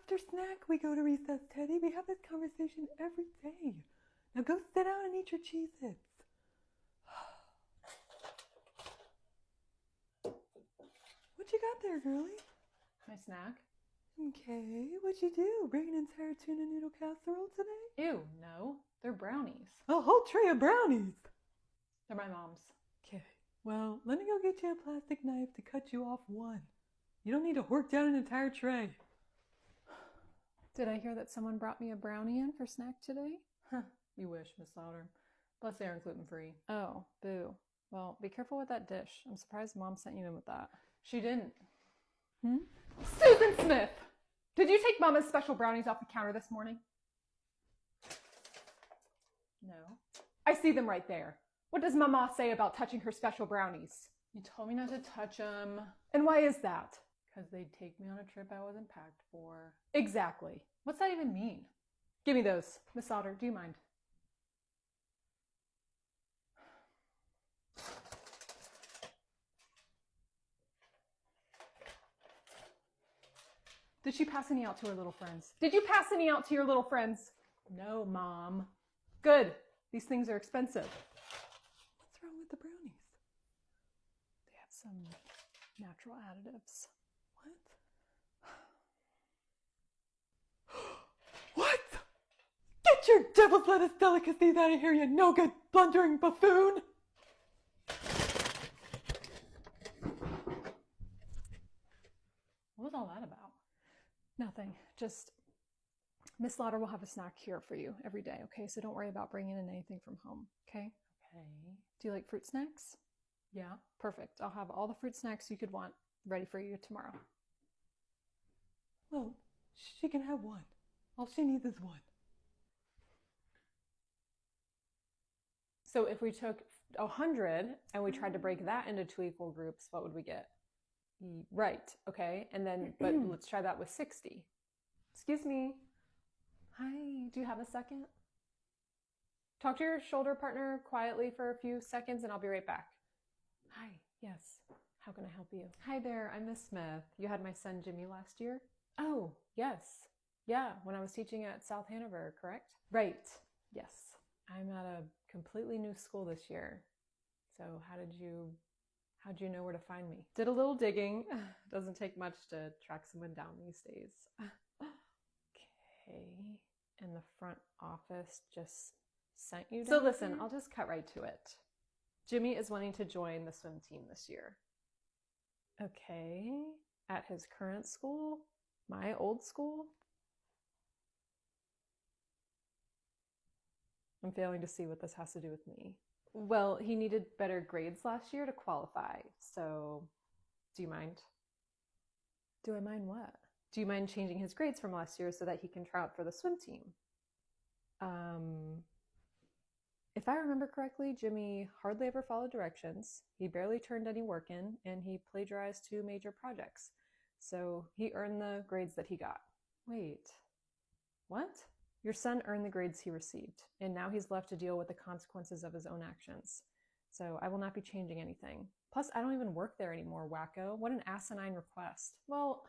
After snack, we go to recess, Teddy. We have this conversation every day. Now go sit down and eat your Cheez-Its. What you got there, girlie? My snack? Okay, what'd you do? Bring an entire tuna noodle casserole today? Ew, no. They're brownies. A whole tray of brownies. They're my mom's. Okay, well, let me go get you a plastic knife to cut you off one. You don't need to hork down an entire tray. Did I hear that someone brought me a brownie in for snack today? Huh, you wish, Miss Lauder. Plus they aren't gluten-free. Oh, boo. Well, be careful with that dish. I'm surprised Mom sent you in with that. She didn't. Susan Smith! Did you take Mama's special brownies off the counter this morning? No. I see them right there. What does Mama say about touching her special brownies? You told me not to touch them. And why is that? Because they'd take me on a trip I wasn't packed for. Exactly. What's that even mean? Give me those. Miss Otter, do you mind? Did she pass any out to her little friends? Did you pass any out to your little friends? No, Mom. Good. These things are expensive. What's wrong with the brownies? They have some natural additives. What? Get your devil's lettuce delicacies out of here, you no-good, blundering buffoon! What was all that about? Nothing. Just Miss Lauder will have a snack here for you every day, okay? So don't worry about bringing in anything from home, okay? Okay. Do you like fruit snacks? Yeah. Perfect. I'll have all the fruit snacks you could want ready for you tomorrow. Well, she can have one. All she needs is one. So if we took 100 and we tried to break that into 2 equal groups, what would we get? Right, okay. And then, but let's try that with 60. Excuse me. Hi, do you have a second? Talk to your shoulder partner quietly for a few seconds and I'll be right back. Hi, yes. How can I help you? Hi there, I'm Miss Smith. You had my son Jimmy last year? Oh, yes. Yeah, when I was teaching at South Hanover, correct? Right. Yes. I'm at a completely new school this year. So how'd you know where to find me? Did a little digging. Doesn't take much to track someone down these days. Okay. And the front office just sent you down So listen, here? I'll just cut right to it. Jimmy is wanting to join the swim team this year. Okay. At his current school, my old school. I'm failing to see what this has to do with me. Well, he needed better grades last year to qualify, so do you mind? Do I mind what? Do you mind changing his grades from last year so that he can try out for the swim team? If I remember correctly, Jimmy hardly ever followed directions, he barely turned any work in, and he plagiarized 2 major projects. So he earned the grades that he got. Wait, What? Your son earned the grades he received, and now he's left to deal with the consequences of his own actions. So I will not be changing anything. Plus, I don't even work there anymore, wacko. What an asinine request. Well,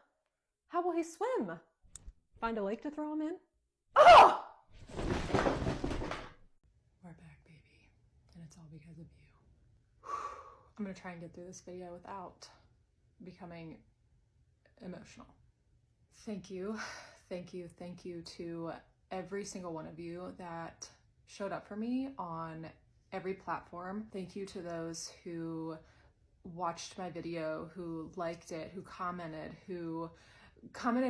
how will he swim? Find a lake to throw him in? Oh! we're back, baby. And it's all because of you. I'm gonna try and get through this video without becoming emotional. Thank you. Thank you. Thank you to every single one of you that showed up for me on every platform. Thank you to those who watched my video, who liked it, who commented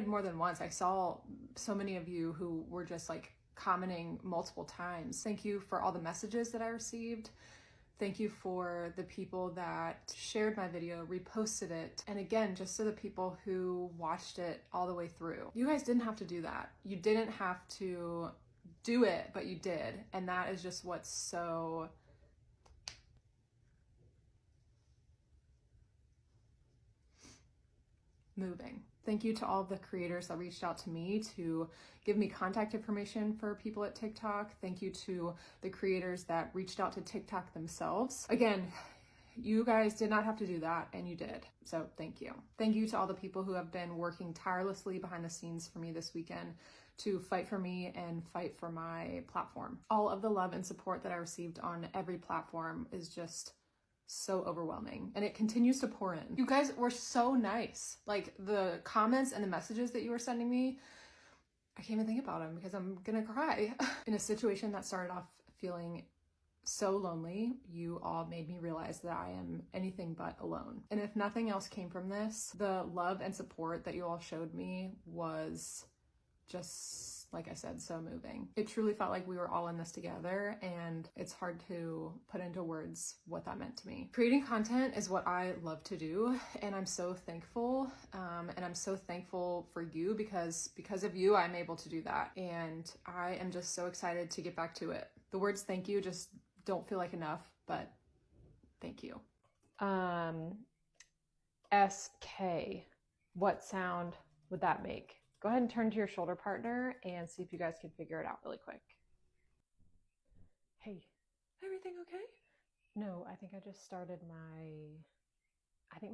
more than once. I saw so many of you who were just like commenting multiple times. Thank you for all the messages that I received. Thank you for the people that shared my video, reposted it, and again, just to the people who watched it all the way through. You guys didn't have to do that. You didn't have to do it, but you did, and that is just what's so moving. Thank you to all the creators that reached out to me to give me contact information for people at TikTok. Thank you to the creators that reached out to TikTok themselves. Again, You guys did not have to do that, and you did. So thank you. Thank you to all the people who have been working tirelessly behind the scenes for me this weekend to fight for me and fight for my platform. All of the love and support that I received on every platform is just so overwhelming, and it continues to pour in. You guys were so nice. Like, the comments and the messages that you were sending me, I can't even think about them because I'm gonna cry. In a situation that started off feeling so lonely, you all made me realize that I am anything but alone. And if nothing else came from this, the love and support that you all showed me was just, like I said, so moving. It truly felt like we were all in this together, and it's hard to put into words what that meant to me. Creating content is what I love to do, and I'm so thankful. And I'm so thankful for you because of you, I'm able to do that. And I am just so excited to get back to it. The words thank you just don't feel like enough, but thank you. SK. What sound would that make? Go ahead and turn to your shoulder partner and see if you guys can figure it out really quick. Hey. Everything okay? No, I think my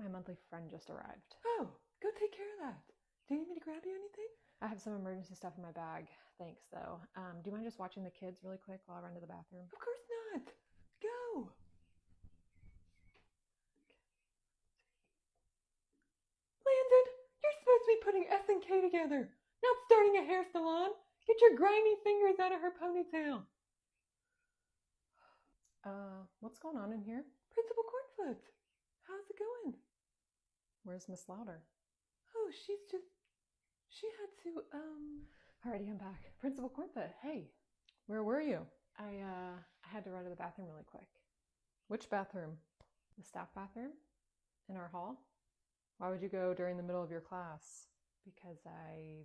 monthly friend just arrived. Oh, go take care of that. Do you need me to grab you anything? I have some emergency stuff in my bag. Thanks, though. Do you mind just watching the kids really quick while I run to the bathroom? Of course not. Go. Landon, you're supposed to be putting S and K together, not starting a hair salon. Get your grimy fingers out of her ponytail. What's going on in here? Principal Cornfoot, how's it going? Where's Miss Louder? Oh, she had to, Alrighty, I'm back. Principal Cornfoot, hey. Where were you? I had to run to the bathroom really quick. Which bathroom? The staff bathroom? In our hall? Why would you go during the middle of your class? Because I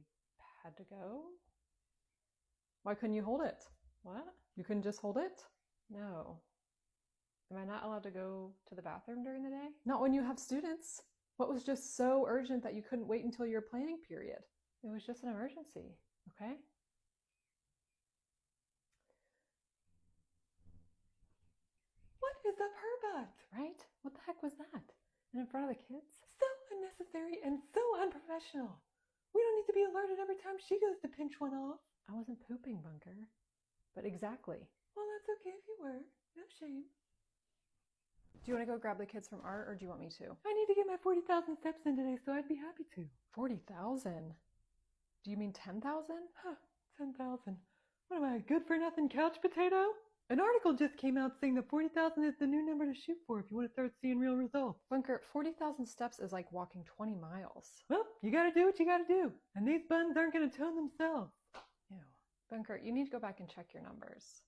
had to go? Why couldn't you hold it? What? You couldn't just hold it? No. Am I not allowed to go to the bathroom during the day? Not when you have students. What was just so urgent that you couldn't wait until your planning period? It was just an emergency, okay? What is up her butt? Right? What the heck was that? And in front of the kids? So unnecessary and so unprofessional. We don't need to be alerted every time she goes to pinch one off. I wasn't pooping, Bunker. But exactly. Well, that's okay if you were. No shame. Do you want to go grab the kids from art, or do you want me to? I need to get my 40,000 steps in today, so I'd be happy to. 40,000? Do you mean 10,000? Huh, 10,000. What am I, a good-for-nothing couch potato? An article just came out saying that 40,000 is the new number to shoot for if you want to start seeing real results. Bunker, 40,000 steps is like walking 20 miles. Well, you gotta do what you gotta do. And these buttons aren't gonna tone themselves. Ew. Bunker, you need to go back and check your numbers.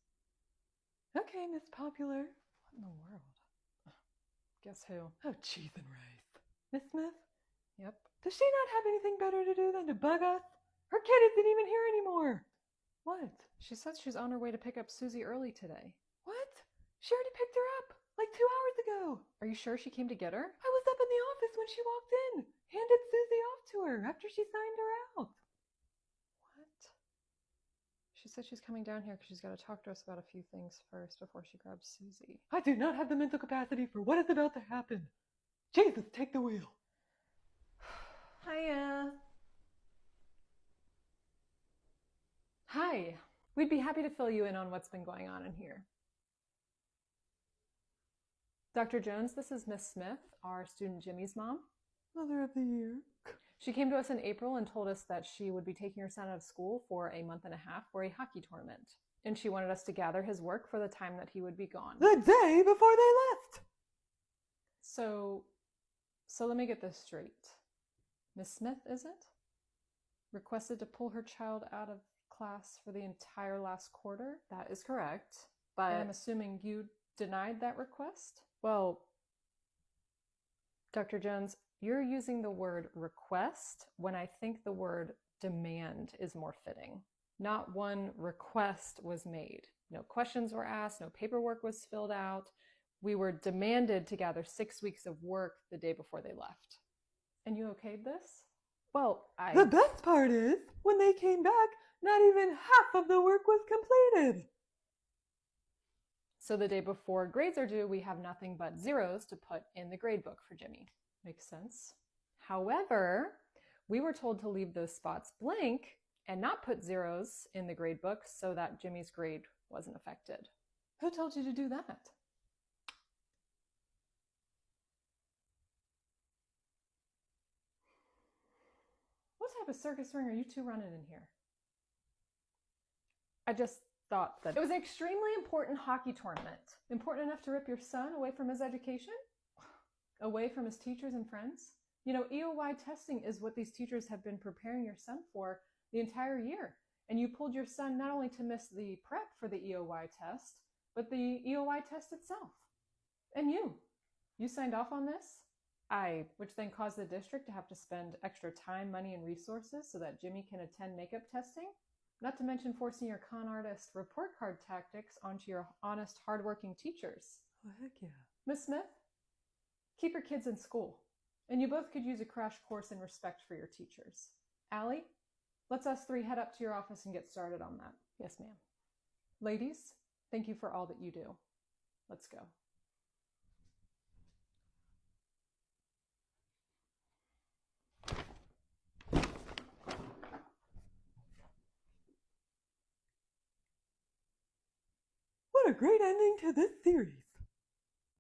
Okay, Miss Popular. What in the world? Guess who? Oh, cheese and rice. Miss Smith? Yep. Does she not have anything better to do than to bug us? Her kid isn't even here anymore. What? She said she's on her way to pick up Susie early today. What? She already picked her up, like 2 hours ago. Are you sure she came to get her? I was up in the office when she walked in, handed Susie off to her after she signed her out. What? She said she's coming down here because she's got to talk to us about a few things first before she grabs Susie. I do not have the mental capacity for what is about to happen. Jesus, take the wheel. Hiya. Hi. We'd be happy to fill you in on what's been going on in here. Dr. Jones, this is Miss Smith, our student Jimmy's mom. Mother of the year. She came to us in April and told us that she would be taking her son out of school for a month and a half for a hockey tournament. And she wanted us to gather his work for the time that he would be gone. The day before they left. So let me get this straight. Miss Smith, is it? Requested to pull her child out of class for the entire last quarter? That is correct. But I'm assuming you denied that request? Well, Dr. Jones, you're using the word request when I think the word demand is more fitting. Not one request was made. No questions were asked, no paperwork was filled out. We were demanded to gather 6 weeks of work the day before they left. And you okayed this? Well, The best part is, when they came back, not even half of the work was completed. So the day before grades are due, we have nothing but zeros to put in the grade book for Jimmy. Makes sense. However, we were told to leave those spots blank and not put zeros in the grade book so that Jimmy's grade wasn't affected. Who told you to do that? What type of circus ring are you two running in here? I just thought that it was an extremely important hockey tournament. Important enough to rip your son away from his education? Away from his teachers and friends? You know, EOY testing is what these teachers have been preparing your son for the entire year. And you pulled your son not only to miss the prep for the EOY test, but the EOY test itself. And you signed off on this? Which then caused the district to have to spend extra time, money, and resources so that Jimmy can attend makeup testing? Not to mention forcing your con artist report card tactics onto your honest, hardworking teachers. Oh, heck yeah. Miss Smith, keep your kids in school. And you both could use a crash course in respect for your teachers. Allie, let's us three head up to your office and get started on that. Yes, ma'am. Ladies, thank you for all that you do. Let's go. What a great ending to this series.